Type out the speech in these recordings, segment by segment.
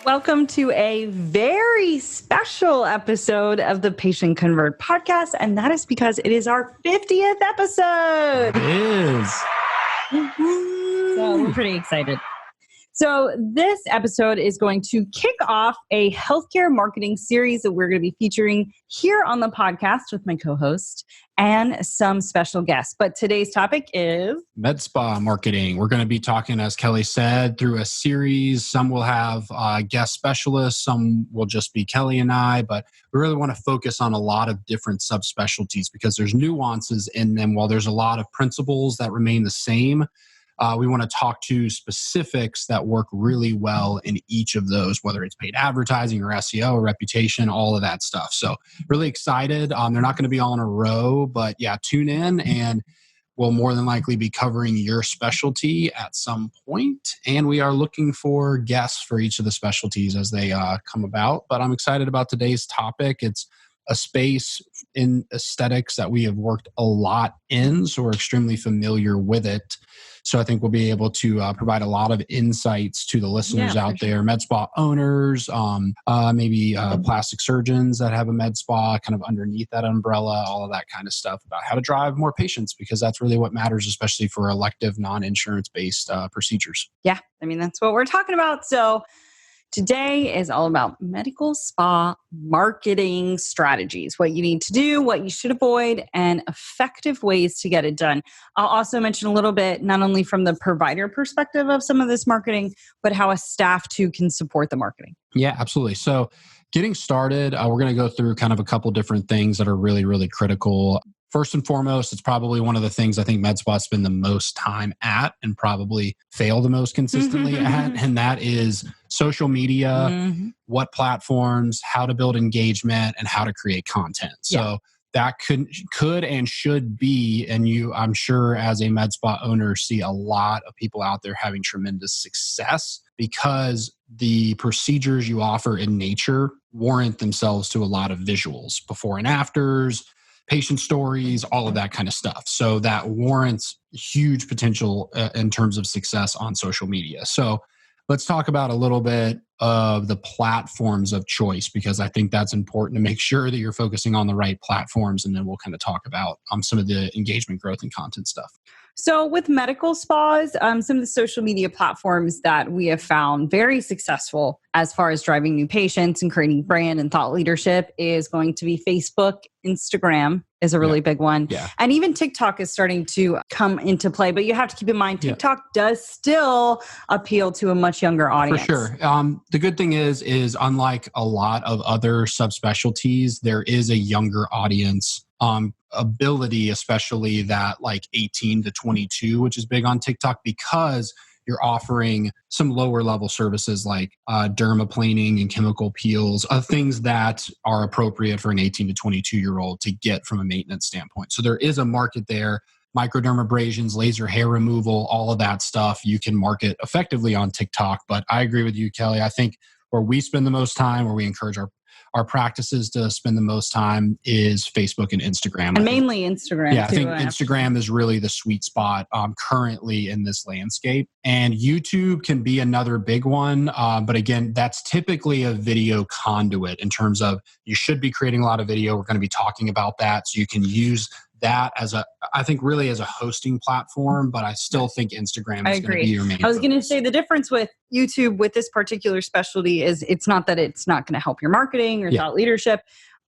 Welcome to a very special episode of the Patient Convert podcast, and that is because it is our 50th episode. It is. So we're pretty excited. So this episode is going to kick off a healthcare marketing series that we're going to be featuring here on the podcast with my co-host and some special guests. But today's topic is med spa marketing. We're going to be talking, as Kelly said, through a series. Some will have guest specialists. Some will just be Kelly and I. But we really want to focus on a lot of different subspecialties because there's nuances in them. While there's a lot of principles that remain the same, we want to talk to specifics that work really well in each of those, whether it's paid advertising or SEO or reputation, all of that stuff. So really excited. They're not going to be all in a row, but yeah, tune in and we'll more than likely be covering your specialty at some point. And we are looking for guests for each of the specialties as they come about. But I'm excited about today's topic. It's a space in aesthetics that we have worked a lot in, so we're extremely familiar with it. So I think we'll be able to provide a lot of insights to the listeners out there, med spa owners, maybe plastic surgeons that have a med spa kind of underneath that umbrella, all of that kind of stuff about how to drive more patients, because that's really what matters, especially for elective non-insurance-based procedures. Yeah, I mean, that's what we're talking about. So today is all about medical spa marketing strategies, what you need to do, what you should avoid, and effective ways to get it done. I'll also mention a little bit, not only from the provider perspective of some of this marketing, but how a staff too can support the marketing. Yeah, absolutely. So getting started, we're going to go through kind of a couple different things that are really, really critical. First and foremost, it's probably one of the things I think med spas spend the most time at and probably fail the most consistently at, and that is social media, what platforms, how to build engagement, and how to create content. So that could and should be, and I'm sure as a med spa owner, see a lot of people out there having tremendous success because the procedures you offer in nature warrant themselves to a lot of visuals, before and afters, patient stories, all of that kind of stuff. So that warrants huge potential in terms of success on social media. So let's talk about a little bit of the platforms of choice, because I think that's important to make sure that you're focusing on the right platforms. And then we'll kind of talk about some of the engagement, growth, and content stuff. So with medical spas, some of the social media platforms that we have found very successful as far as driving new patients and creating brand and thought leadership is going to be Facebook. Instagram is a really big one. Yeah. And even TikTok is starting to come into play. But you have to keep in mind, TikTok does still appeal to a much younger audience. For sure. The good thing is unlike a lot of other subspecialties, there is a younger audience ability, especially that like 18 to 22, which is big on TikTok because you're offering some lower level services like dermaplaning and chemical peels, things that are appropriate for an 18 to 22-year-old to get from a maintenance standpoint. So there is a market there. Microdermabrasions, laser hair removal, all of that stuff you can market effectively on TikTok. But I agree with you, Kelly. I think where we spend the most time, where we encourage our practices to spend the most time is Facebook and Instagram. And mainly Instagram. Yeah, I think Instagram is really the sweet spot currently in this landscape. And YouTube can be another big one. But again, that's typically a video conduit in terms of you should be creating a lot of video. We're going to be talking about that. So you can use that as I think really as a hosting platform, but I still think Instagram is going to be your main. I was going to say the difference with YouTube with this particular specialty is it's not that it's not going to help your marketing or thought leadership.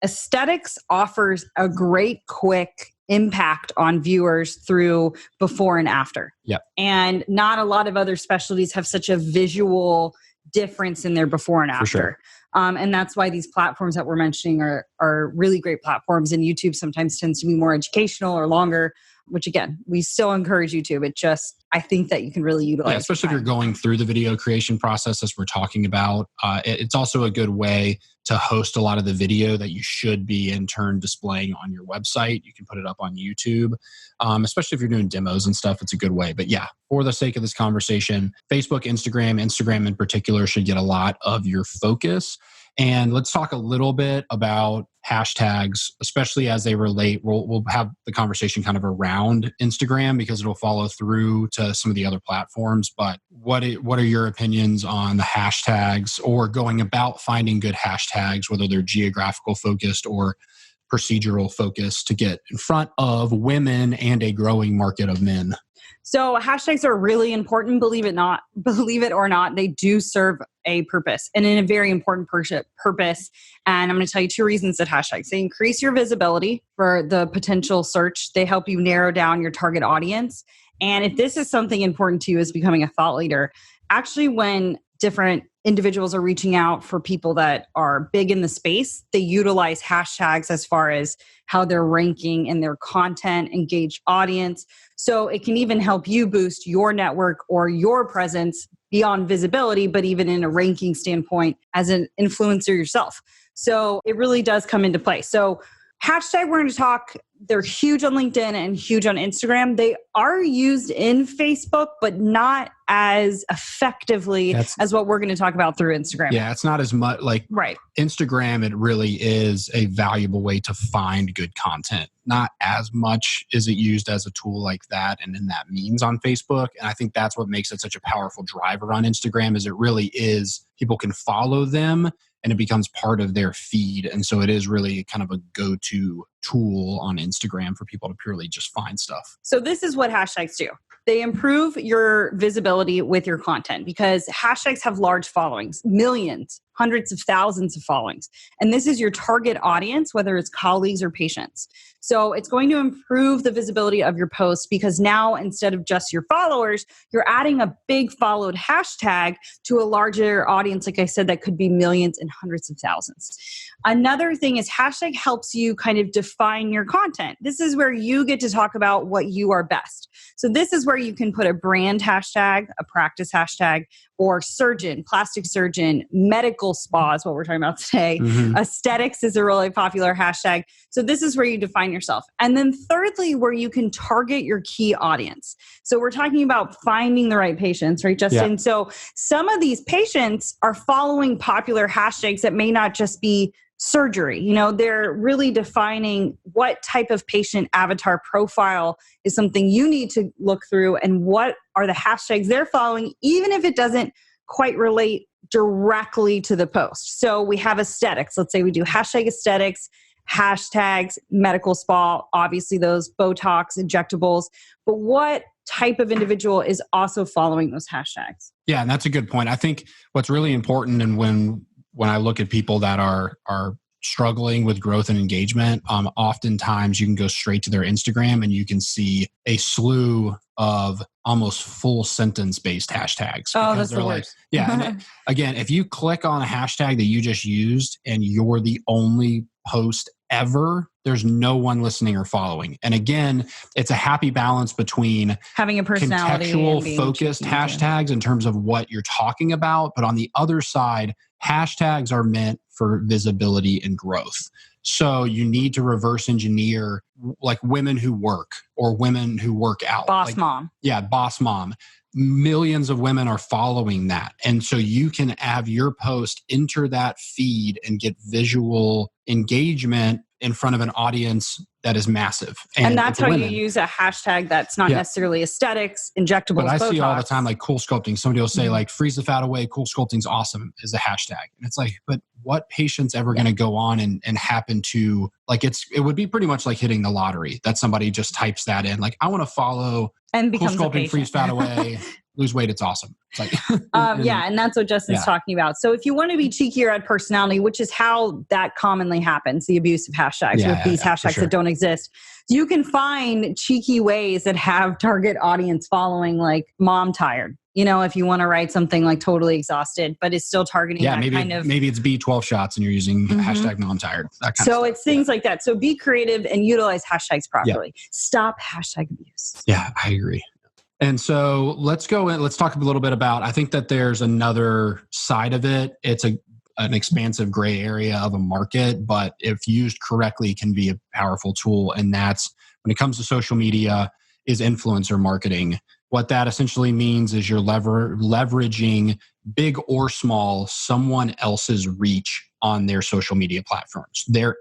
Aesthetics offers a great quick impact on viewers through before and after. Yep. And not a lot of other specialties have such a visual difference in their before and after. For sure. And that's why these platforms that we're mentioning are really great platforms. And YouTube sometimes tends to be more educational or longer, which again, we still encourage YouTube. It just, I think that you can really utilize. Yeah, especially if you're going through the video creation process as we're talking about. It's also a good way to host a lot of the video that you should be in turn displaying on your website. You can put it up on YouTube, especially if you're doing demos and stuff. It's a good way. But yeah, for the sake of this conversation, Facebook, Instagram in particular should get a lot of your focus. And let's talk a little bit about hashtags, especially as they relate. We'll have the conversation kind of around Instagram because it'll follow through to some of the other platforms. But what are your opinions on the hashtags or going about finding good hashtags, whether they're geographical focused or procedural focused, to get in front of women and a growing market of men? So hashtags are really important, believe it or not, they do serve a purpose, and in a very important purpose. And I'm going to tell you 2 reasons that hashtags. They increase your visibility for the potential search. They help you narrow down your target audience. And if this is something important to you as becoming a thought leader, actually when different individuals are reaching out for people that are big in the space, they utilize hashtags as far as how they're ranking in their content, engaged audience. So it can even help you boost your network or your presence beyond visibility, but even in a ranking standpoint as an influencer yourself. So it really does come into play. So hashtag, we're going to talk, they're huge on LinkedIn and huge on Instagram. They are used in Facebook, but not as effectively as what we're going to talk about through Instagram. Yeah, it's not as much like right. Instagram. It really is a valuable way to find good content. Not as much is it used as a tool like that and in that means on Facebook. And I think that's what makes it such a powerful driver on Instagram, is it really is, people can follow them and it becomes part of their feed. And so it is really kind of a go-to tool on Instagram for people to purely just find stuff. So this is what hashtags do. They improve your visibility with your content because hashtags have large followings, millions, hundreds of thousands of followings. And this is your target audience, whether it's colleagues or patients. So it's going to improve the visibility of your posts because now instead of just your followers, you're adding a big followed hashtag to a larger audience. Like I said, that could be millions and hundreds of thousands. Another thing is hashtag helps you kind of define your content. This is where you get to talk about what you are best. So this is where you can put a brand hashtag, a practice hashtag, or surgeon, plastic surgeon, medical spa is what we're talking about today. Mm-hmm. Aesthetics is a really popular hashtag. So this is where you define yourself. And then thirdly, where you can target your key audience. So we're talking about finding the right patients, right, Justin? Yeah. So some of these patients are following popular hashtags that may not just be surgery. You know, they're really defining what type of patient avatar profile is something you need to look through and what are the hashtags they're following, even if it doesn't quite relate directly to the post. So we have aesthetics. Let's say we do hashtag aesthetics, hashtags, medical spa, obviously those Botox, injectables, but what type of individual is also following those hashtags? Yeah, and that's a good point. I think what's really important, and when I look at people that are struggling with growth and engagement, oftentimes you can go straight to their Instagram and you can see a slew of almost full sentence based hashtags. Oh, that's the worst. Yeah. And again, if you click on a hashtag that you just used and you're the only post ever, there's no one listening or following. And again, it's a happy balance between having a personality, contextual focused hashtags in terms of what you're talking about. But on the other side, hashtags are meant for visibility and growth. So you need to reverse engineer like women who work or women who work out. Boss mom. Yeah, boss mom. Millions of women are following that. And so you can have your post enter that feed and get visual engagement in front of an audience that is massive. And that's how you use a hashtag that's not necessarily aesthetics, injectables, But I Botox. see all the time like cool sculpting. Somebody will say like freeze the fat away, cool sculpting's awesome is a hashtag. And it's like, but what patient's ever going to go on and happen to like it would be pretty much like hitting the lottery that somebody just types that in. Like I want to follow and cool sculpting, freeze fat away. Lose weight, it's awesome. It's like, and that's what Justin's talking about. So if you want to be cheeky or add personality, which is how that commonly happens, the abuse of hashtags with these hashtags that don't exist, you can find cheeky ways that have target audience following, like mom tired. You know, if you want to write something like totally exhausted, but it's still targeting that kind of... maybe it's B12 shots and you're using hashtag mom tired. That kind of stuff. It's things like that. So be creative and utilize hashtags properly. Yeah. Stop hashtag abuse. Yeah, I agree. And so let's go in, let's talk a little bit about, I think that there's another side of it. It's an expansive gray area of a market, but if used correctly can be a powerful tool. And that's when it comes to social media is influencer marketing. What that essentially means is you're leveraging big or small, someone else's reach on their social media platforms, their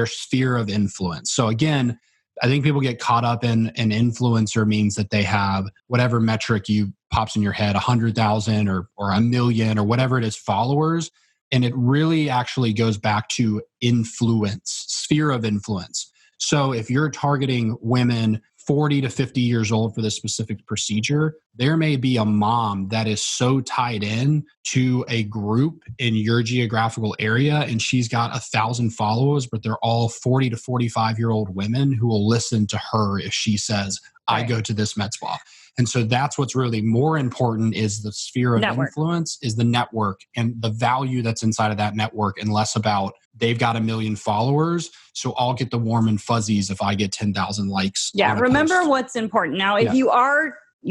sphere of influence. So again, I think people get caught up in an influencer means that they have whatever metric you pops in your head, 100,000 or 1 million or whatever it is followers. And it really actually goes back to influence, sphere of influence. So if you're targeting women 40 to 50 years old for this specific procedure, there may be a mom that is so tied in to a group in your geographical area, and she's got 1,000 followers, but they're all 40 to 45-year-old women who will listen to her if she says, I go to this med spa. And so that's what's really more important is the sphere of influence, is the network and the value that's inside of that network, and less about they've got 1 million followers, so I'll get the warm and fuzzies if I get 10,000 likes. Yeah, remember what's important. Now, if you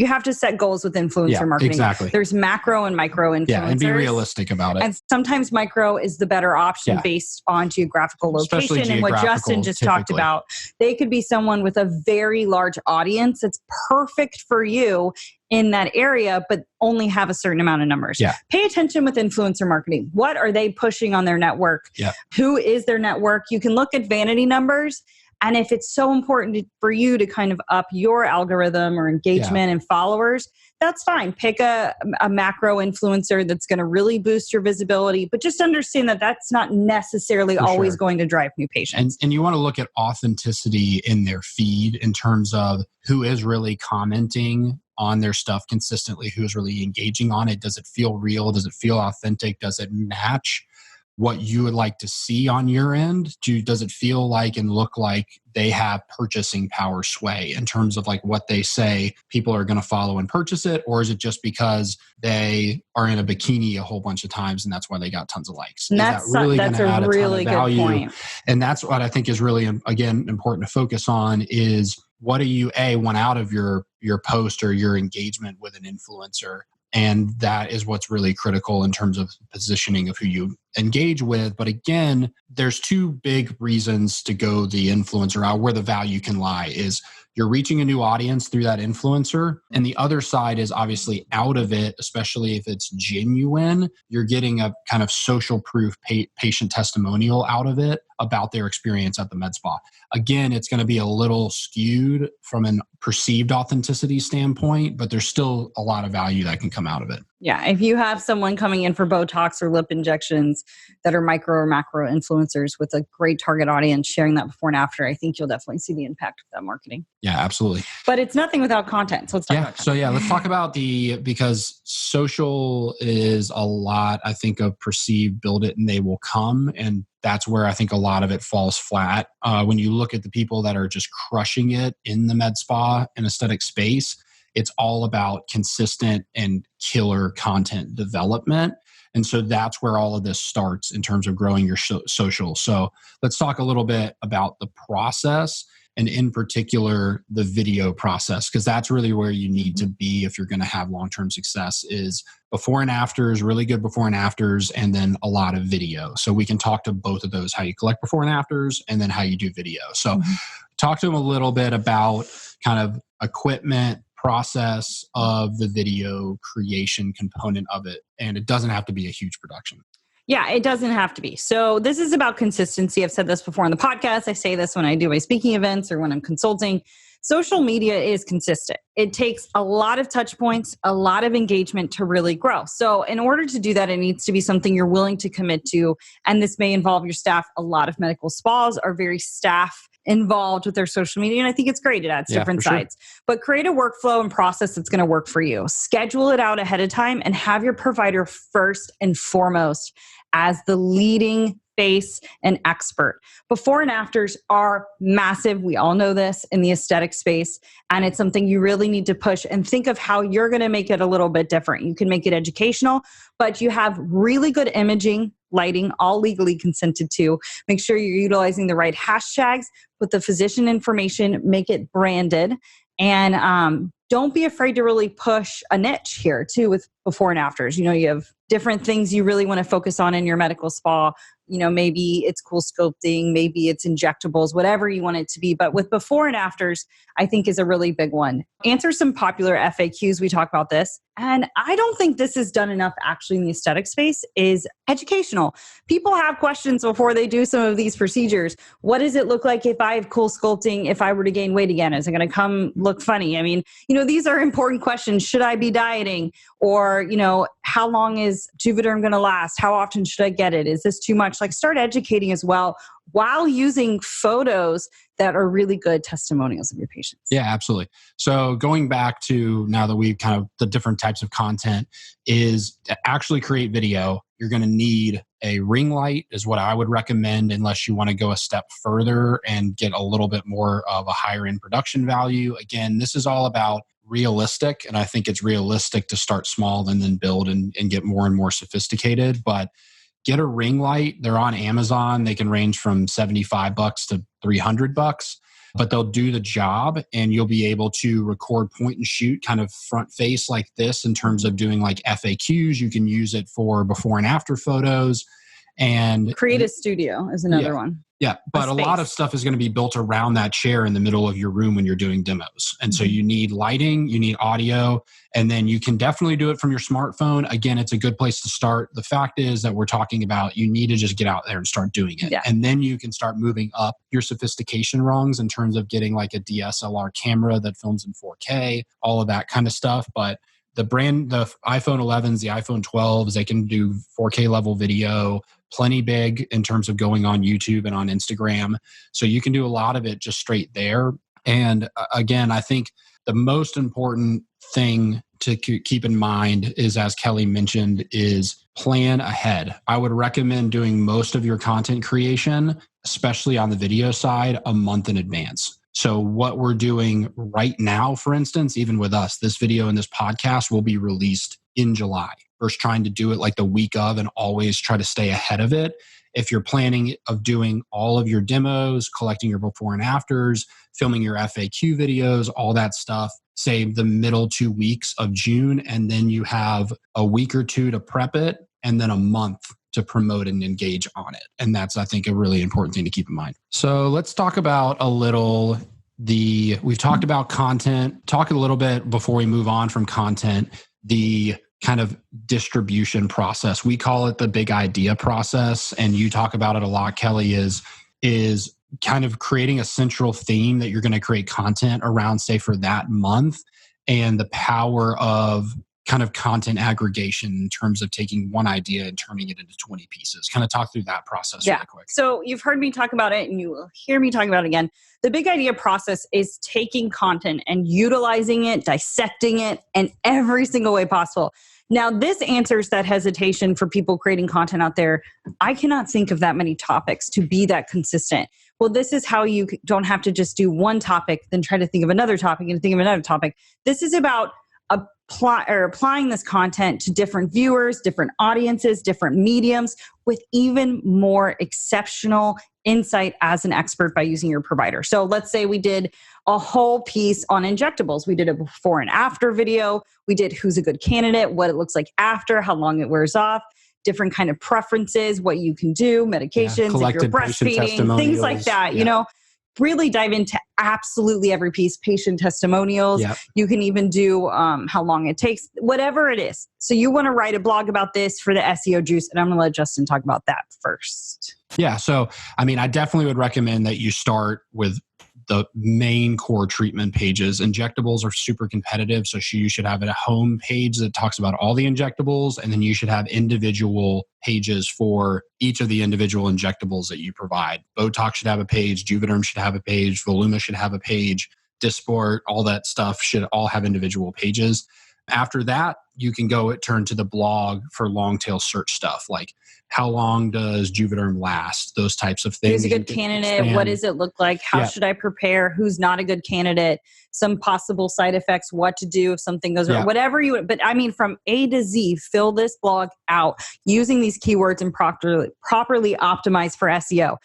have to set goals with influencer marketing. Exactly. There's macro and micro influencers. Yeah, and be realistic about it. And sometimes micro is the better option based on geographical location. And what Justin just talked about, they could be someone with a very large audience that's perfect for you in that area, but only have a certain amount of numbers. Yeah. Pay attention with influencer marketing. What are they pushing on their network? Yeah. Who is their network? You can look at vanity numbers. And if it's so important for you to kind of up your algorithm or engagement and followers, that's fine. Pick a macro influencer that's going to really boost your visibility, but just understand that that's not necessarily always going to drive new patients. And you want to look at authenticity in their feed in terms of who is really commenting on their stuff consistently, who's really engaging on it. Does it feel real? Does it feel authentic? Does it match what you would like to see on your end? Does it feel like and look like they have purchasing power sway in terms of like what they say people are going to follow and purchase it? Or is it just because they are in a bikini a whole bunch of times and that's why they got tons of likes? And that's a really good point. And that's what I think is really, again, important to focus on is what do you, want out of your post or your engagement with an influencer? And that is what's really critical in terms of positioning of who you engage with. But again, there's two big reasons to go the influencer route where the value can lie is you're reaching a new audience through that influencer. And the other side is obviously out of it, especially if it's genuine, you're getting a kind of social proof patient testimonial out of it about their experience at the med spa. Again, it's going to be a little skewed from an perceived authenticity standpoint, but there's still a lot of value that can come out of it. Yeah. If you have someone coming in for Botox or lip injections that are micro or macro influencers with a great target audience sharing that before and after, I think you'll definitely see the impact of that marketing. Yeah, absolutely. But it's nothing without content. So let's talk about content. Let's talk about because social is a lot, I think, of perceived, build it and they will come. And that's where I think a lot of it falls flat. When you look at the people that are just crushing it in the med spa and aesthetic space, it's all about consistent and killer content development. And so that's where all of this starts in terms of growing your social. So let's talk a little bit about the process and in particular, the video process, because that's really where you need to be if you're going to have long-term success is before and afters, really good before and afters, and then a lot of video. So we can talk to both of those, how you collect before and afters, and then how you do video. So talk to them a little bit about kind of equipment, process of the video creation component of it. And it doesn't have to be a huge production. Yeah, it doesn't have to be. So this is about consistency. I've said this before on the podcast. I say this when I do my speaking events or when I'm consulting. Social media is consistent. It takes a lot of touch points, a lot of engagement to really grow. So in order to do that, it needs to be something you're willing to commit to. And this may involve your staff. A lot of medical spas are very staff involved with their social media. And I think it's great. It adds different sides. But create a workflow and process that's going to work for you. Schedule it out ahead of time and have your provider first and foremost as the leading face and expert. Before and afters are massive. We all know this in the aesthetic space. And it's something you really need to push and think of how you're going to make it a little bit different. You can make it educational, but you have really good imaging, lighting, all legally consented to. Make sure you're utilizing the right hashtags, put the physician information, make it branded. And don't be afraid to really push a niche here too with before and afters. You know, you have different things you really want to focus on in your medical spa. maybe it's cool sculpting, maybe it's injectables, whatever you want it to be. But with before and afters, I think is a really big one. Answer some popular FAQs. We talk about this. And I don't think this is done enough actually in the aesthetic space, is educational. People have questions before they do some of these procedures. What does it look like if I have cool sculpting, if I were to gain weight again? Is it going to come look funny? I mean, these are important questions. Should I be dieting? Or, how long is Juvederm going to last? How often should I get it? Is this too much? Like, start educating as well while using photos that are really good testimonials of your patients. Yeah, absolutely. So going back to now that we've kind of the different types of content is to actually create video, you're going to need a ring light is what I would recommend, unless you want to go a step further and get a little bit more of a higher end production value. Again, this is all about realistic. And I think it's realistic to start small and then build and get more and more sophisticated. But get a ring light. They're on Amazon. They can range from $75 to $300, but they'll do the job and you'll be able to record point and shoot kind of front face like this in terms of doing like FAQs. You can use it for before and after photos. And Create a studio is another one. Yeah, but a lot of stuff is going to be built around that chair in the middle of your room when you're doing demos. And so you need lighting, you need audio, and then you can definitely do it from your smartphone. Again, it's a good place to start. The fact is that we're talking about you need to just get out there and start doing it. Yeah. And then you can start moving up your sophistication rungs in terms of getting like a DSLR camera that films in 4K, all of that kind of stuff. But the iPhone 11s, the iPhone 12s, they can do 4K level video, plenty big in terms of going on YouTube and on Instagram. So you can do a lot of it just straight there. And again, I think the most important thing to keep in mind is, as Kelly mentioned, is plan ahead. I would recommend doing most of your content creation, especially on the video side, a month in advance. So what we're doing right now, for instance, even with us, this video and this podcast will be released in July. Versus trying to do it like the week of and always try to stay ahead of it. If you're planning of doing all of your demos, collecting your before and afters, filming your FAQ videos, all that stuff, say the middle 2 weeks of June, and then you have a week or two to prep it, and then a month to promote and engage on it. And that's, I think, a really important thing to keep in mind. So let's talk about we've talked about content, talk a little bit before we move on from content, the kind of distribution process. We call it the big idea process. And you talk about it a lot, Kelly, is kind of creating a central theme that you're going to create content around, say, for that month, and the power of kind of content aggregation in terms of taking one idea and turning it into 20 pieces. Kind of talk through that process really quick. So you've heard me talk about it and you will hear me talk about it again. The big idea process is taking content and utilizing it, dissecting it in every single way possible. Now, this answers that hesitation for people creating content out there. I cannot think of that many topics to be that consistent. Well, this is how you don't have to just do one topic, then try to think of another topic and think of another topic. This is about applying this content to different viewers, different audiences, different mediums, with even more exceptional insight as an expert by using your provider. So let's say we did a whole piece on injectables. We did a before and after video. We did who's a good candidate, what it looks like after, how long it wears off, different kind of preferences, what you can do, medications, if you're breastfeeding, things like that, really dive into absolutely every piece, patient testimonials. Yep. You can even do how long it takes, whatever it is. So you want to write a blog about this for the SEO juice, and I'm going to let Justin talk about that first. Yeah. So, I definitely would recommend that you start with the main core treatment pages. Injectables are super competitive. So you should have a home page that talks about all the injectables, and then you should have individual pages for each of the individual injectables that you provide. Botox should have a page, Juvederm should have a page, Voluma should have a page, Dysport, all that stuff should all have individual pages. After that, you can turn to the blog for long tail search stuff, like how long does Juvederm last? Those types of things. Who's a good candidate? What does it look like? How should I prepare? Who's not a good candidate? Some possible side effects, what to do if something goes wrong, whatever you want. But from A to Z, fill this blog out using these keywords and properly optimized for SEO.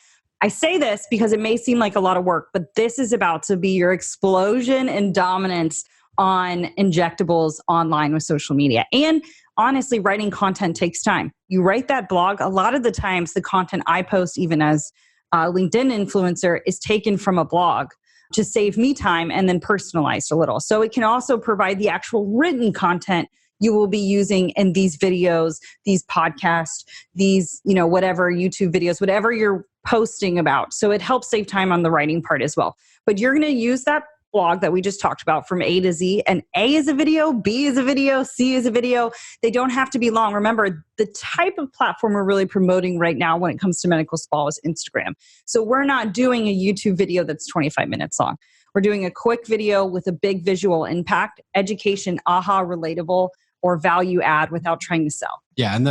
I say this because it may seem like a lot of work, but this is about to be your explosion in dominance on injectables online with social media. And honestly, writing content takes time. You write that blog, a lot of the times the content I post, even as a LinkedIn influencer, is taken from a blog to save me time and then personalized a little. So it can also provide the actual written content you will be using in these videos, these podcasts, these, whatever YouTube videos, whatever you're posting about. So it helps save time on the writing part as well. But you're going to use that blog that we just talked about from A to Z, and A is a video, B is a video, C is a video. They don't have to be long. Remember, the type of platform we're really promoting right now when it comes to medical spa is Instagram. So we're not doing a YouTube video that's 25 minutes long. We're doing a quick video with a big visual impact, education, aha, relatable, or value add without trying to sell. Yeah, and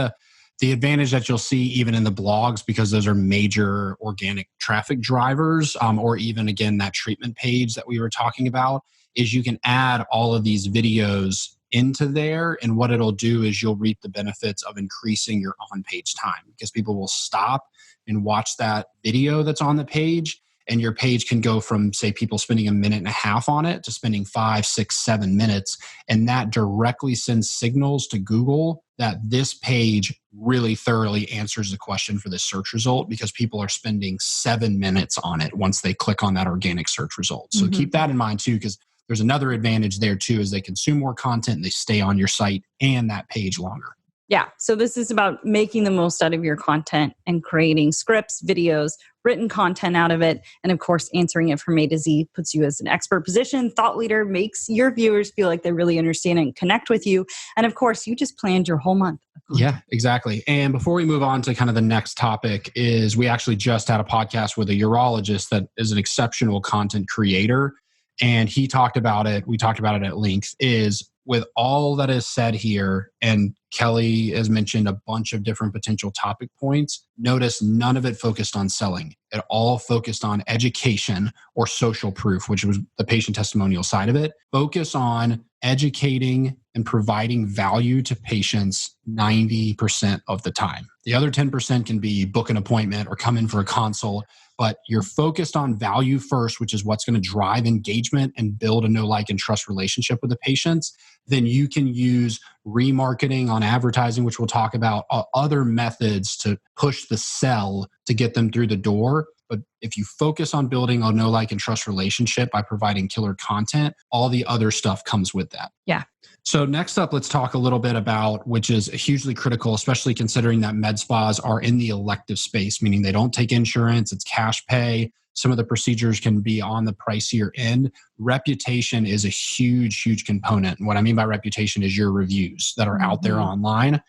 the advantage that you'll see even in the blogs, because those are major organic traffic drivers, or even, again, that treatment page that we were talking about, is you can add all of these videos into there. And what it'll do is you'll reap the benefits of increasing your on-page time, because people will stop and watch that video that's on the page. And your page can go from, say, people spending 1.5 minutes on it to spending 5, 6, 7 minutes. And that directly sends signals to Google that this page really thoroughly answers the question for this search result, because people are spending 7 minutes on it once they click on that organic search result. So keep that in mind too, because there's another advantage there too, is they consume more content and they stay on your site and that page longer. Yeah. So this is about making the most out of your content and creating scripts, videos, written content out of it. And of course, answering it from A to Z puts you as an expert position, thought leader, makes your viewers feel like they really understand and connect with you. And of course, you just planned your whole month. Yeah, exactly. And before we move on to kind of the next topic, is we actually just had a podcast with a urologist that is an exceptional content creator. And he talked about it. We talked about it at length. Is with all that is said here, and Kelly has mentioned a bunch of different potential topic points, notice none of it focused on selling. It all focused on education or social proof, which was the patient testimonial side of it. Focus on educating and providing value to patients 90% of the time. The other 10% can be book an appointment or come in for a consult, but you're focused on value first, which is what's going to drive engagement and build a know, like, and trust relationship with the patients. Then you can use remarketing on advertising, which we'll talk about, other methods to push the sell to get them through the door. But if you focus on building a know, like, and trust relationship by providing killer content, all the other stuff comes with that. Yeah. So next up, let's talk a little bit about, which is hugely critical, especially considering that med spas are in the elective space, meaning they don't take insurance, it's cash pay. Some of the procedures can be on the pricier end. Reputation is a huge, huge component. And what I mean by reputation is your reviews that are out there online.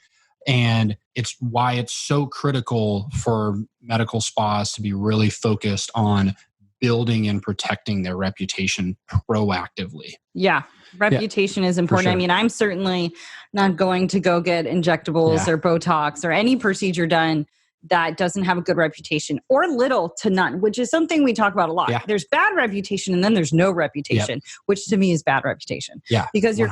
And it's why it's so critical for medical spas to be really focused on building and protecting their reputation proactively. Yeah. Reputation is important. Sure. I mean, I'm certainly not going to go get injectables or Botox or any procedure done that doesn't have a good reputation, or little to none, which is something we talk about a lot. Yeah. There's bad reputation and then there's no reputation, which to me is bad reputation. Yeah, because your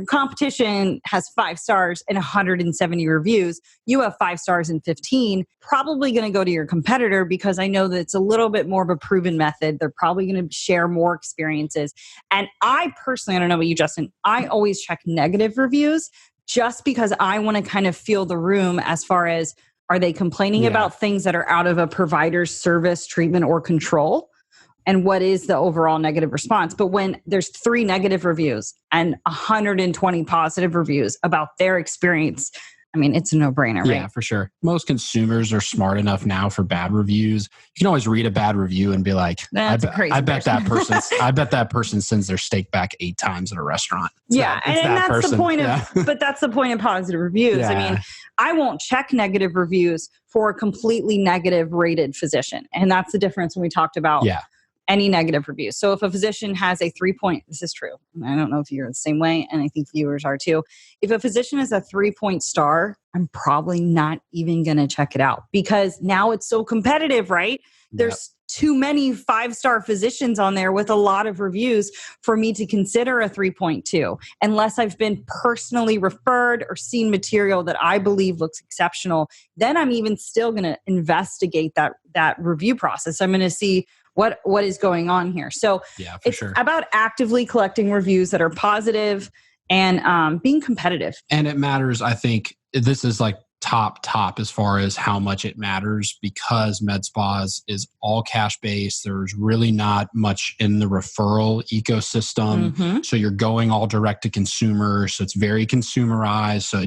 competition has 5 stars and 170 reviews. You have 5 stars and 15, probably going to go to your competitor because I know that it's a little bit more of a proven method. They're probably going to share more experiences. And I personally, I don't know about you, Justin, I always check negative reviews just because I want to kind of feel the room as far as, are they complaining about things that are out of a provider's service, treatment, or control? And what is the overall negative response? But when there's 3 negative reviews and 120 positive reviews about their experience, I mean, it's a no-brainer, right? Yeah, for sure. Most consumers are smart enough now for bad reviews. You can always read a bad review and be like, I bet that person sends their steak back 8 times at a restaurant. And that's the point of, but that's the point of positive reviews. Yeah. I mean, I won't check negative reviews for a completely negative rated physician. And that's the difference when we talked about any negative reviews. So if a physician has a 3-point, this is true. I don't know if you're the same way, and I think viewers are too. If a physician is a 3-point star, I'm probably not even going to check it out because now it's so competitive, right? There's too many 5-star physicians on there with a lot of reviews for me to consider a 3.2, unless I've been personally referred or seen material that I believe looks exceptional. Then I'm even still going to investigate that review process. I'm going to see what is going on here. So it's about actively collecting reviews that are positive and being competitive. And it matters. I think this is like top as far as how much it matters, because med spas is all cash based. There's really not much in the referral ecosystem. So you're going all direct to consumer. So it's very consumerized. So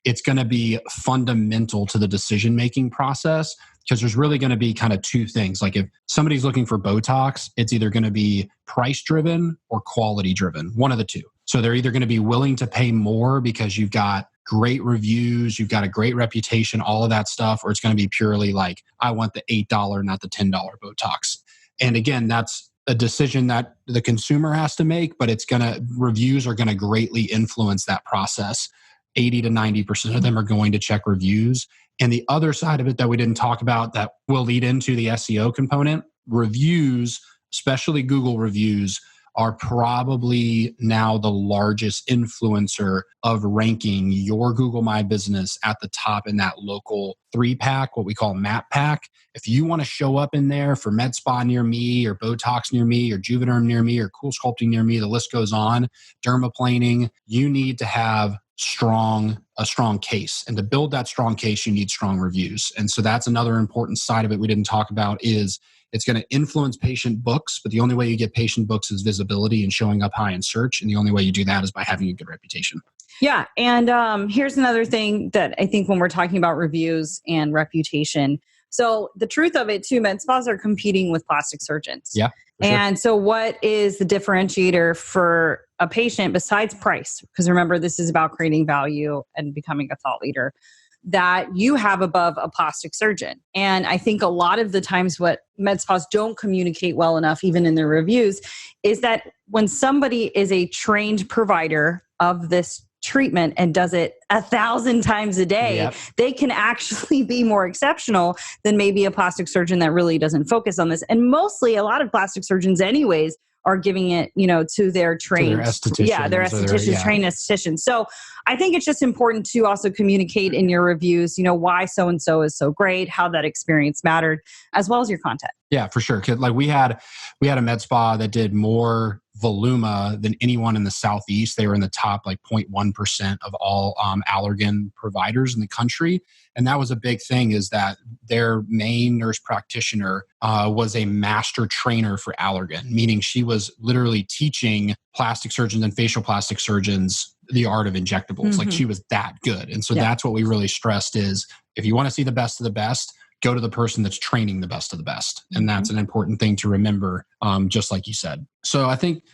it's going to be fundamental to the decision-making process, because there's really going to be kind of two things. Like if somebody's looking for Botox, it's either going to be price-driven or quality-driven, one of the two. So they're either going to be willing to pay more because you've got great reviews, you've got a great reputation, all of that stuff, or it's going to be purely like, I want the $8, not the $10 Botox. And again, that's a decision that the consumer has to make, but reviews are going to greatly influence that process. 80 to 90% of them are going to check reviews. And the other side of it that we didn't talk about that will lead into the SEO component, reviews, especially Google reviews, are probably now the largest influencer of ranking your Google My Business at the top in that local 3-pack, what we call map pack. If you want to show up in there for med spa near me, or Botox near me, or Juvederm near me, or cool sculpting near me, the list goes on, dermaplaning, you need to have a strong case. And to build that strong case, you need strong reviews. And so that's another important side of it we didn't talk about, is it's going to influence patient books, but the only way you get patient books is visibility and showing up high in search. And the only way you do that is by having a good reputation. Yeah. And here's another thing that I think when we're talking about reviews and reputation. So the truth of it too, med spas are competing with plastic surgeons. Yeah. And so what is the differentiator for a patient besides price? Because remember, this is about creating value and becoming a thought leader that you have above a plastic surgeon. And I think a lot of the times what med spas don't communicate well enough, even in their reviews, is that when somebody is a trained provider of this treatment and does it 1,000 times a day, they can actually be more exceptional than maybe a plastic surgeon that really doesn't focus on this. And mostly a lot of plastic surgeons anyways are giving it, to their trained, their estheticians, trained estheticians. So I think it's just important to also communicate in your reviews, why so-and-so is so great, how that experience mattered, as well as your content. Yeah, for sure. Like we had a med spa that did more Voluma than anyone in the Southeast. They were in the top 0.1% of all Allergan providers in the country. And that was a big thing, is that their main nurse practitioner was a master trainer for Allergan, meaning she was literally teaching plastic surgeons and facial plastic surgeons the art of injectables. Like she was that good. And so that's what we really stressed, is if you want to see the best of the best, go to the person that's training the best of the best. And that's an important thing to remember, just like you said. So I think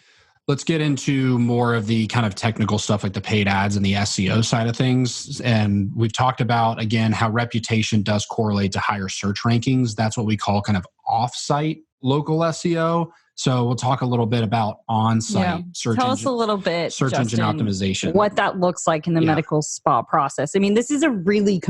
let's get into more of the kind of technical stuff, like the paid ads and the SEO side of things. And we've talked about, again, how reputation does correlate to higher search rankings. That's what we call kind of off-site local SEO. So we'll talk a little bit about on-site search engine. Tell us a little bit, search engine optimization. What that looks like in the medical spa process. I mean, this is a really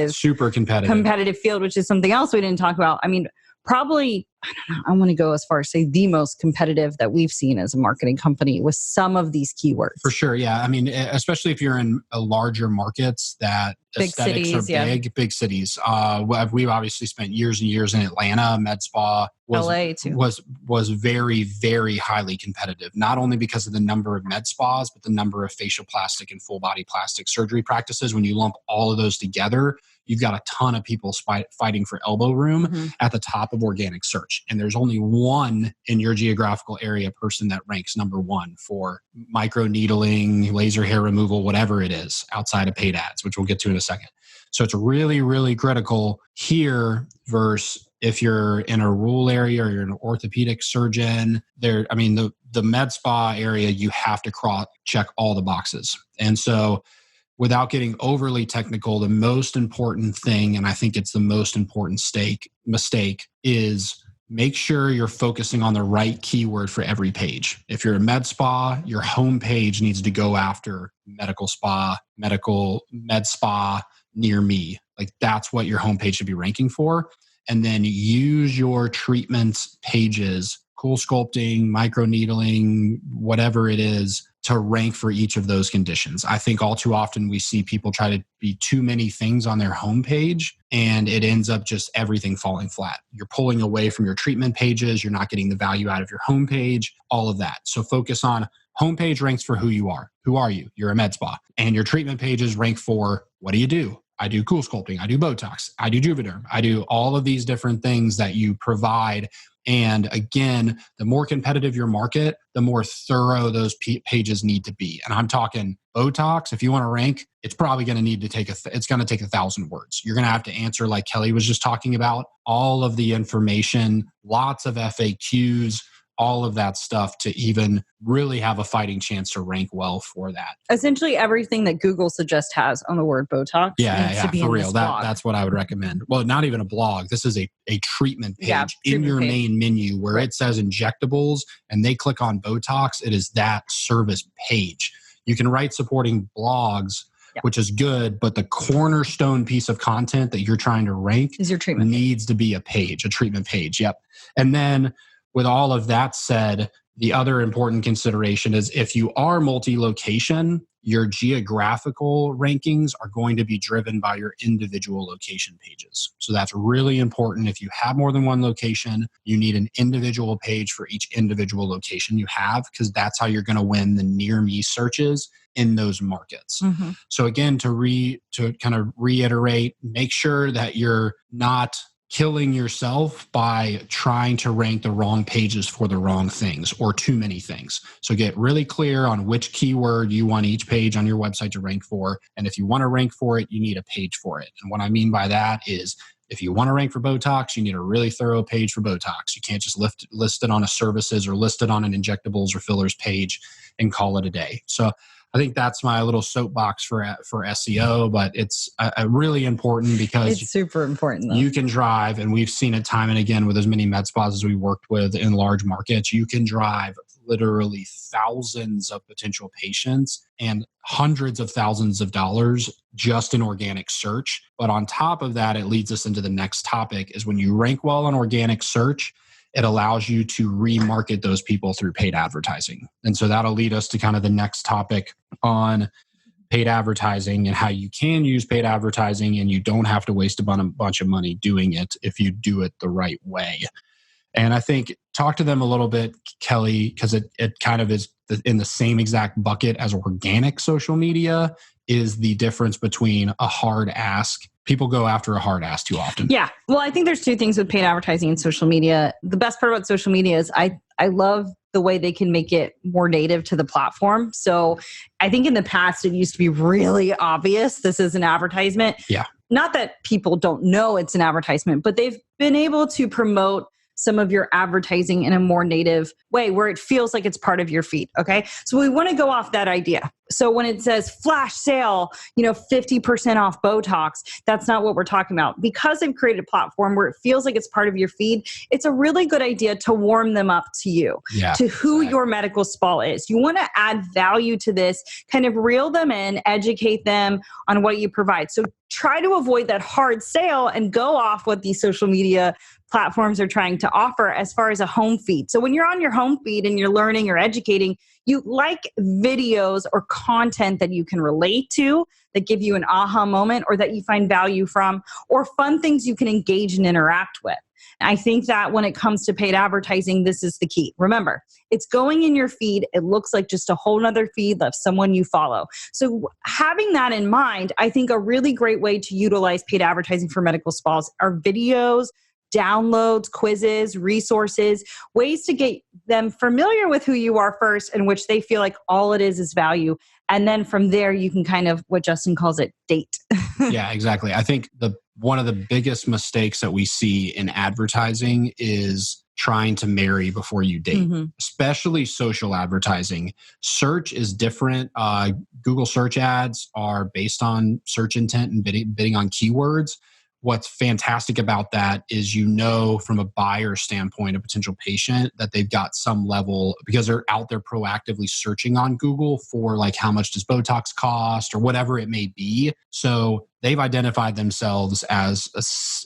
super competitive field, which is something else we didn't talk about. I mean, probably, I don't know, I want to go as far as say the most competitive that we've seen as a marketing company with some of these keywords. For sure, yeah. I mean, especially if you're in larger markets that big aesthetics cities, are big cities. We've obviously spent years and years in Atlanta. Med spa LA too. was very, very highly competitive, not only because of the number of med spas, but the number of facial plastic and full body plastic surgery practices. When you lump all of those together, you've got a ton of people fighting for elbow room at the top of organic search. And there's only one in your geographical area person that ranks number one for micro needling, laser hair removal, whatever it is, outside of paid ads, which we'll get to in a second. So it's really, really critical here versus if you're in a rural area or you're an orthopedic surgeon. The med spa area, you have to check all the boxes. And so without getting overly technical, the most important thing, and I think it's the most important mistake, is make sure you're focusing on the right keyword for every page. If you're a med spa, your home page needs to go after medical spa, med spa near me. Like that's what your homepage should be ranking for. And then use your treatments pages, cool sculpting, microneedling, whatever it is, to rank for each of those conditions. I think all too often we see people try to be too many things on their homepage, and it ends up just everything falling flat. You're pulling away from your treatment pages. You're not getting the value out of your homepage, all of that. So focus on homepage ranks for who you are. Who are you? You're a med spa. And your treatment pages rank for what do you do? I do cool sculpting. I do Botox. I do Juvederm. I do all of these different things that you provide. And again, the more competitive your market, the more thorough those pages need to be. And I'm talking Botox. If you want to rank, it's probably going to need to take it's going to take 1,000 words. You're going to have to answer, like Kelly was just talking about, all of the information, lots of FAQs, all of that stuff to even really have a fighting chance to rank well for that. Essentially everything that Google suggests has on the word Botox needs to be for in real. this blog. That's what I would recommend. Well, not even a blog. This is a treatment page in your page. main menu where it says injectables and they click on Botox. It is that service page. You can write supporting blogs, which is good, but the cornerstone piece of content that you're trying to rank is your treatment needs to be a treatment page. Yep. And then with all of that said, the other important consideration is if you are multi-location, your geographical rankings are going to be driven by your individual location pages. So that's really important. If you have more than one location, you need an individual page for each individual location you have, because that's how you're going to win the near me searches in those markets. Mm-hmm. So again, to kind of reiterate, make sure that you're not killing yourself by trying to rank the wrong pages for the wrong things or too many things. So get really clear on which keyword you want each page on your website to rank for. And if you want to rank for it, you need a page for it. And what I mean by that is if you want to rank for Botox, you need a really thorough page for Botox. You can't just list it on a services or list it on an injectables or fillers page and call it a day. So I think that's my little soapbox for SEO, but it's really important because it's super important. You can drive, and we've seen it time and again with as many med spas as we worked with in large markets, you can drive literally thousands of potential patients and hundreds of thousands of dollars just in organic search. But on top of that, it leads us into the next topic is when you rank well on organic search, it allows you to remarket those people through paid advertising. And so that'll lead us to kind of the next topic on paid advertising and how you can use paid advertising and you don't have to waste a bunch of money doing it if you do it the right way. And I think talk to them a little bit, Kelly, because it kind of is in the same exact bucket as organic social media is the difference between a hard ask. People go after a hard ask too often. Yeah. Well, I think there's two things with paid advertising and social media. The best part about social media is I love the way they can make it more native to the platform. So I think in the past, it used to be really obvious this is an advertisement. Yeah. Not that people don't know it's an advertisement, but they've been able to promote some of your advertising in a more native way where it feels like it's part of your feed. Okay. So we want to go off that idea. So when it says flash sale, 50% off Botox, that's not what we're talking about. Because they've created a platform where it feels like it's part of your feed, it's a really good idea to warm them up to you, to who your medical spa is. You want to add value to this, kind of reel them in, educate them on what you provide. So try to avoid that hard sale and go off what these social media platforms are trying to offer as far as a home feed. So when you're on your home feed and you're learning or educating, you like videos or content that you can relate to, that give you an aha moment or that you find value from, or fun things you can engage and interact with. And I think that when it comes to paid advertising, this is the key. Remember, it's going in your feed. It looks like just a whole nother feed of someone you follow. So having that in mind, I think a really great way to utilize paid advertising for medical spas are videos, downloads, quizzes, resources, ways to get them familiar with who you are first, in which they feel like all it is value. And then from there, you can kind of, what Justin calls it, date. Yeah, exactly. I think one of the biggest mistakes that we see in advertising is trying to marry before you date, especially social advertising. Search is different. Google search ads are based on search intent and bidding on keywords. What's fantastic about that is, from a buyer standpoint, a potential patient, that they've got some level, because they're out there proactively searching on Google for like, how much does Botox cost or whatever it may be. So they've identified themselves as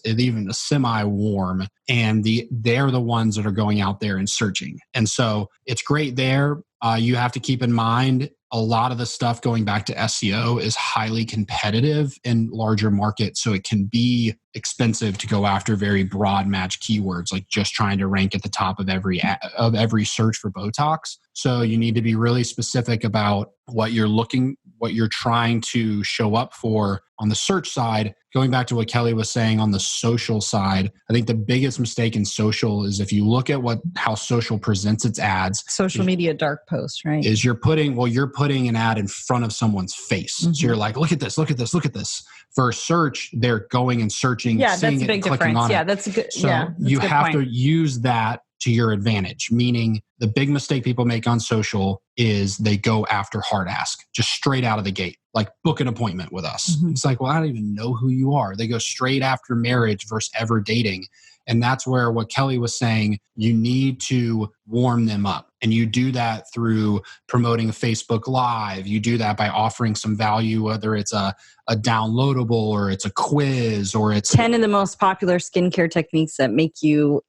even a semi-warm, and they're the ones that are going out there and searching. And so it's great there. You have to keep in mind, a lot of the stuff going back to SEO is highly competitive in larger markets. So it can be expensive to go after very broad match keywords, like just trying to rank at the top of every search for Botox. So you need to be really specific about what you're trying to show up for on the search side. Going back to what Kelly was saying on the social side, I think the biggest mistake in social is if you look at how social presents its ads. Social media dark post, right? Is you're putting an ad in front of someone's face. Mm-hmm. So you're like, look at this, look at this, look at this. For search, they're going and searching, seeing it, and clicking on it. Yeah, that's a good. So you have to use that to your advantage, meaning the big mistake people make on social is they go after hard ask, just straight out of the gate, like book an appointment with us. Mm-hmm. It's like, well, I don't even know who you are. They go straight after marriage versus ever dating. And that's where what Kelly was saying, you need to warm them up. And you do that through promoting a Facebook Live. You do that by offering some value, whether it's a downloadable or it's a quiz or it's 10 of the most popular skincare techniques that make you,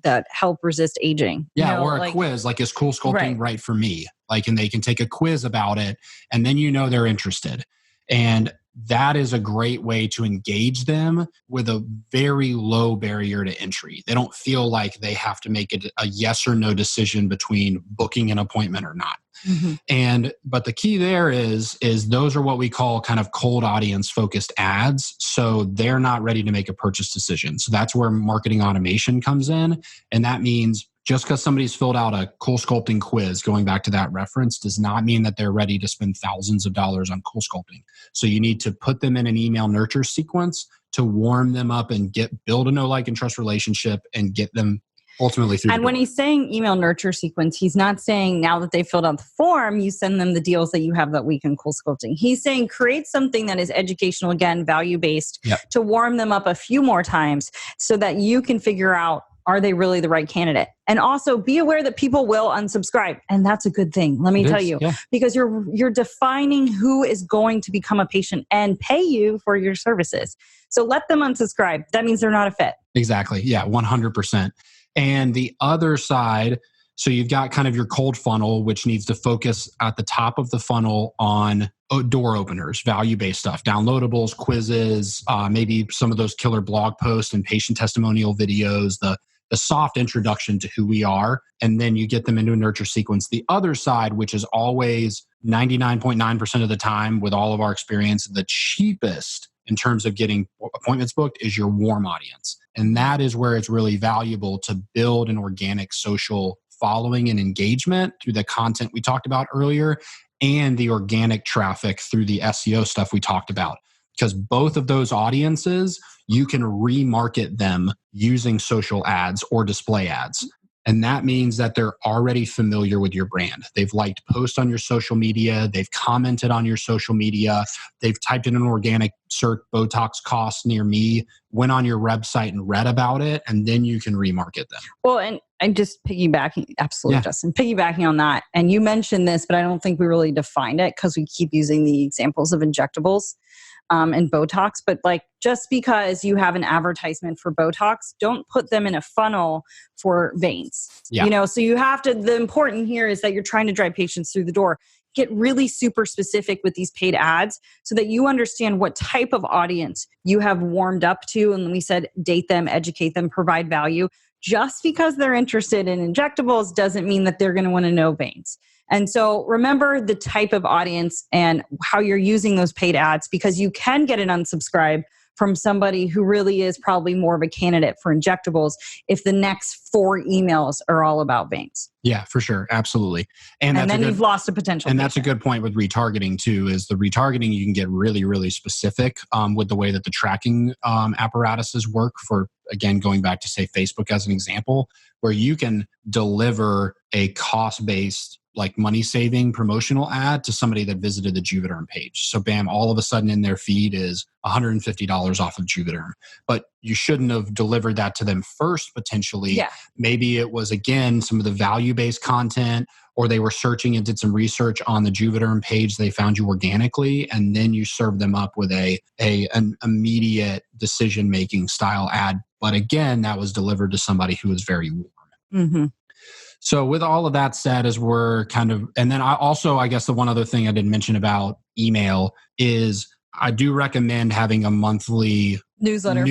that help resist aging. Yeah, or a quiz, like is Cool Sculpting right for me? Like, and they can take a quiz about it and then they're interested. And that is a great way to engage them with a very low barrier to entry. They don't feel like they have to make a yes or no decision between booking an appointment or not. Mm-hmm. But the key there is those are what we call kind of cold audience focused ads. So they're not ready to make a purchase decision. So that's where marketing automation comes in. And that means just because somebody's filled out a Cool Sculpting quiz, going back to that reference, does not mean that they're ready to spend thousands of dollars on Cool Sculpting. So you need to put them in an email nurture sequence to warm them up and build a know, like, and trust relationship and get them ultimately through. And when he's saying email nurture sequence, he's not saying now that they filled out the form, you send them the deals that you have that week in Cool Sculpting. He's saying create something that is educational, again, value-based, to warm them up a few more times so that you can figure out, are they really the right candidate? And also be aware that people will unsubscribe. And that's a good thing. Let me tell you, because you're defining who is going to become a patient and pay you for your services. So let them unsubscribe. That means they're not a fit. Exactly. Yeah, 100%. And the other side, so you've got kind of your cold funnel, which needs to focus at the top of the funnel on door openers, value-based stuff, downloadables, quizzes, maybe some of those killer blog posts and patient testimonial videos, the soft introduction to who we are, and then you get them into a nurture sequence. The other side, which is always 99.9% of the time with all of our experience, the cheapest in terms of getting appointments booked, is your warm audience. And that is where it's really valuable to build an organic social following and engagement through the content we talked about earlier and the organic traffic through the SEO stuff we talked about. Because both of those audiences, you can remarket them using social ads or display ads. And that means that they're already familiar with your brand. They've liked posts on your social media. They've commented on your social media. They've typed in an organic search, Botox costs near me, went on your website and read about it, and then you can remarket them. Well, and I'm just piggybacking, absolutely, Justin, piggybacking on that. And you mentioned this, but I don't think we really defined it because we keep using the examples of injectables and Botox. But like, just because you have an advertisement for Botox, don't put them in a funnel for veins. Yeah. So you have to, the important here is that you're trying to drive patients through the door. Get really super specific with these paid ads so that you understand what type of audience you have warmed up to. And we said, date them, educate them, provide value. Just because they're interested in injectables doesn't mean that they're going to want to know veins. And so remember the type of audience and how you're using those paid ads, because you can get an unsubscribe from somebody who really is probably more of a candidate for injectables if the next 4 emails are all about veins. Yeah, for sure. Absolutely. And then you've lost a potential And patient. That's a good point with retargeting too, is the retargeting, you can get really, really specific with the way that the tracking apparatuses work for, again, going back to say Facebook as an example, where you can deliver a cost-based like money-saving promotional ad to somebody that visited the Juvederm page. So bam, all of a sudden in their feed is $150 off of Juvederm. But you shouldn't have delivered that to them first, potentially. Yeah. Maybe it was, again, some of the value-based content, or they were searching and did some research on the Juvederm page. They found you organically, and then you serve them up with an immediate decision-making style ad. But again, that was delivered to somebody who was very warm. Mm-hmm. So with all of that said, as we're kind of, and then I guess the one other thing I didn't mention about email is I do recommend having a monthly newsletter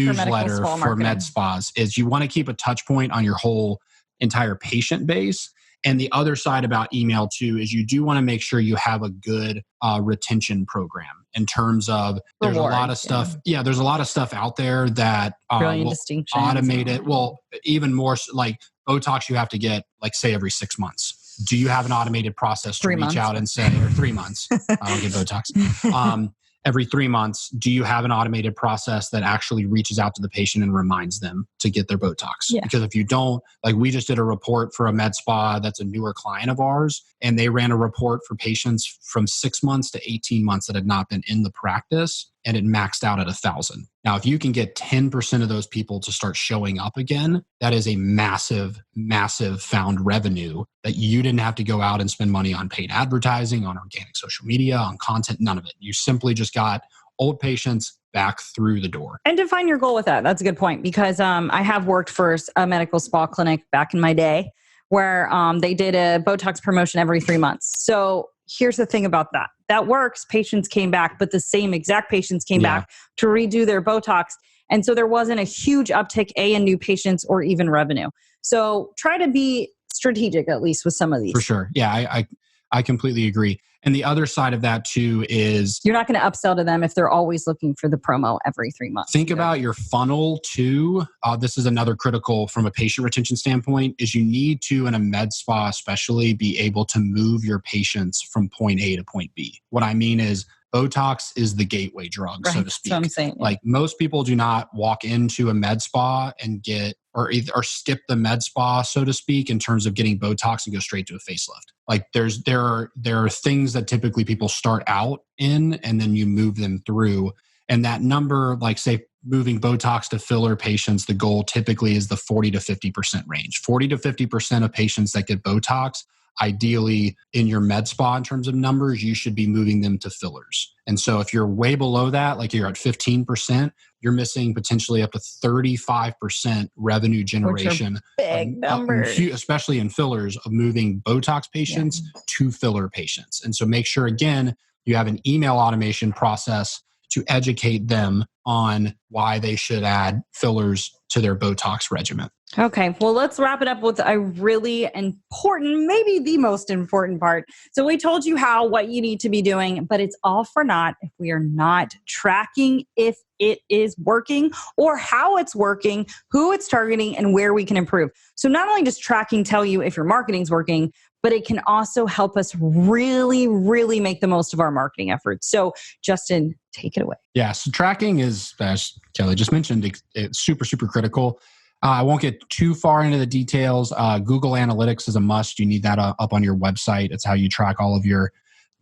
for med spas. Is you want to keep a touch point on your whole entire patient base. And the other side about email too is you do want to make sure you have a good retention program in terms of there's a lot of stuff. Yeah, there's a lot of stuff out there that will automate it. Well, even more like Botox, you have to get like say every 6 months. Do you have an automated process to reach out and say, or 3 months? I don't get Botox. Every 3 months, do you have an automated process that actually reaches out to the patient and reminds them to get their Botox? Yeah. Because if you don't, like we just did a report for a med spa that's a newer client of ours, and they ran a report for patients from 6 months to 18 months that had not been in the practice, and it maxed out at 1,000. Now, if you can get 10% of those people to start showing up again, that is a massive, massive found revenue that you didn't have to go out and spend money on paid advertising, on organic social media, on content, none of it. You simply just got old patients back through the door. And define your goal with that. That's a good point, because I have worked for a medical spa clinic back in my day where they did a Botox promotion every 3 months. So here's the thing about that. That works. Patients came back, but the same exact patients came back to redo their Botox. And so there wasn't a huge uptick, in new patients or even revenue. So try to be strategic, at least with some of these. For sure. Yeah, I completely agree. And the other side of that too is you're not going to upsell to them if they're always looking for the promo every 3 months. Think about your funnel too. This is another critical from a patient retention standpoint is you need to, in a med spa especially, be able to move your patients from point A to point B. What I mean is Botox is the gateway drug, so to speak. That's what I'm saying. Like most people do not walk into a med spa and get or skip the med spa, so to speak, in terms of getting Botox and go straight to a facelift. Like there are things that typically people start out in and then you move them through. And that number, like say moving Botox to filler patients, the goal typically is the 40 to 50% range. 40 to 50% of patients that get Botox, ideally in your med spa in terms of numbers, you should be moving them to fillers. And so if you're way below that, like you're at 15%, you're missing potentially up to 35% revenue generation. Big numbers. Especially in fillers, of moving Botox patients to filler patients. And so make sure, again, you have an email automation process to educate them on why they should add fillers to their Botox regimen. Okay, well, let's wrap it up with a really important, maybe the most important part. So we told you what you need to be doing, but it's all for naught if we are not tracking if it is working or how it's working, who it's targeting, and where we can improve. So not only does tracking tell you if your marketing's working, but it can also help us really, really make the most of our marketing efforts. So Justin, take it away. Yeah, so tracking is, as Kelly just mentioned, it's super, super critical. I won't get too far into the details. Google Analytics is a must. You need that up on your website. It's how you track all of your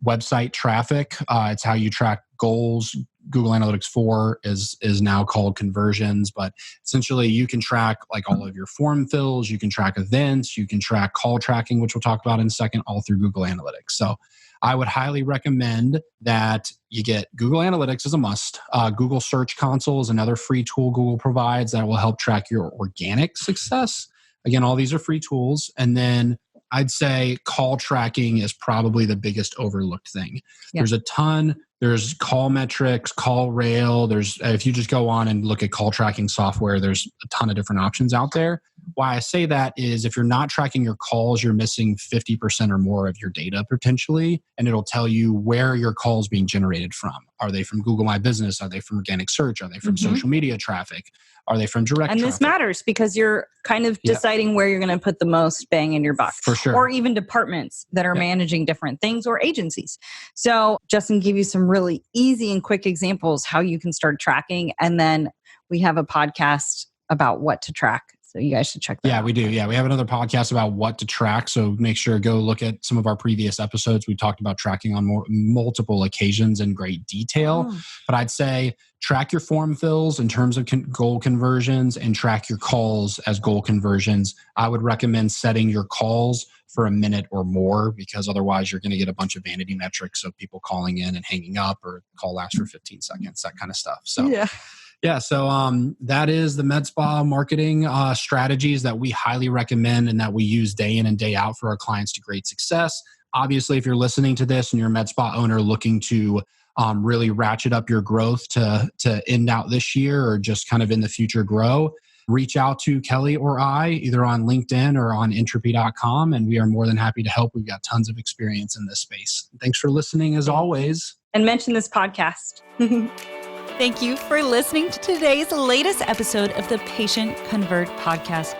website traffic. It's how you track goals. Google Analytics 4 is now called conversions, but essentially you can track like all of your form fills, you can track events, you can track call tracking, which we'll talk about in a second, all through Google Analytics. So I would highly recommend that you get Google Analytics as a must. Google Search Console is another free tool Google provides that will help track your organic success. Again, all these are free tools. And then I'd say call tracking is probably the biggest overlooked thing. Yeah. There's a ton. There's call metrics, call rail. If you just go on and look at call tracking software, there's a ton of different options out there. Why I say that is if you're not tracking your calls, you're missing 50% or more of your data potentially, and it'll tell you where your calls being generated from. Are they from Google My Business? Are they from organic search? Are they from social media traffic? Are they from direct traffic? And this matters because you're kind of deciding where you're going to put the most bang in your buck. For sure. Or even departments that are managing different things or agencies. So Justin gave you some really easy and quick examples how you can start tracking. And then we have a podcast about what to track. So you guys should check that out. Yeah, we do. Yeah, we have another podcast about what to track. So make sure go look at some of our previous episodes. We talked about tracking on multiple occasions in great detail. But I'd say track your form fills in terms of goal conversions and track your calls as goal conversions. I would recommend setting your calls for a minute or more because otherwise you're going to get a bunch of vanity metrics of people calling in and hanging up or call lasts for 15 seconds, that kind of stuff. So Yeah, so that is the med spa marketing strategies that we highly recommend and that we use day in and day out for our clients to great success. Obviously, if you're listening to this and you're a med spa owner looking to really ratchet up your growth to end out this year or just kind of in the future grow, reach out to Kelly or I, either on LinkedIn or on entropy.com, and we are more than happy to help. We've got tons of experience in this space. Thanks for listening as always. And mention this podcast. Thank you for listening to today's latest episode of the Patient Convert podcast.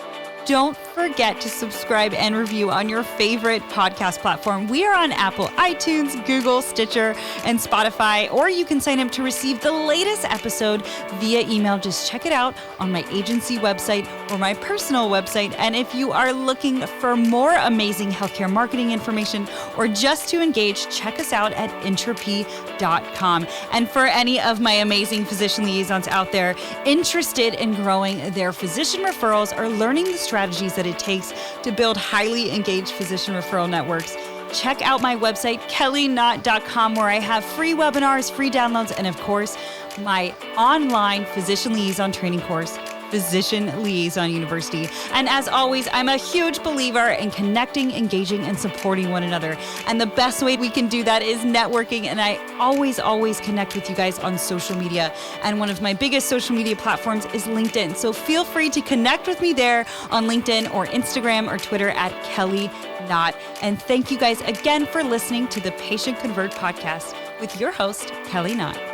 Don't forget to subscribe and review on your favorite podcast platform. We are on Apple, iTunes, Google, Stitcher, and Spotify, or you can sign up to receive the latest episode via email. Just check it out on my agency website or my personal website. And if you are looking for more amazing healthcare marketing information or just to engage, check us out at entropy.com. And for any of my amazing physician liaisons out there interested in growing their physician referrals or learning the strategies that it takes to build highly engaged physician referral networks, check out my website, kellyknott.com, where I have free webinars, free downloads, and of course, my online physician liaison training course, Physician Liaison University. And as always, I'm a huge believer in connecting, engaging, and supporting one another. And the best way we can do that is networking. And I always connect with you guys on social media. And one of my biggest social media platforms is LinkedIn. So feel free to connect with me there on LinkedIn or Instagram or Twitter at Kelly Knott. And thank you guys again for listening to the Patient Convert podcast with your host, Kelly Knott.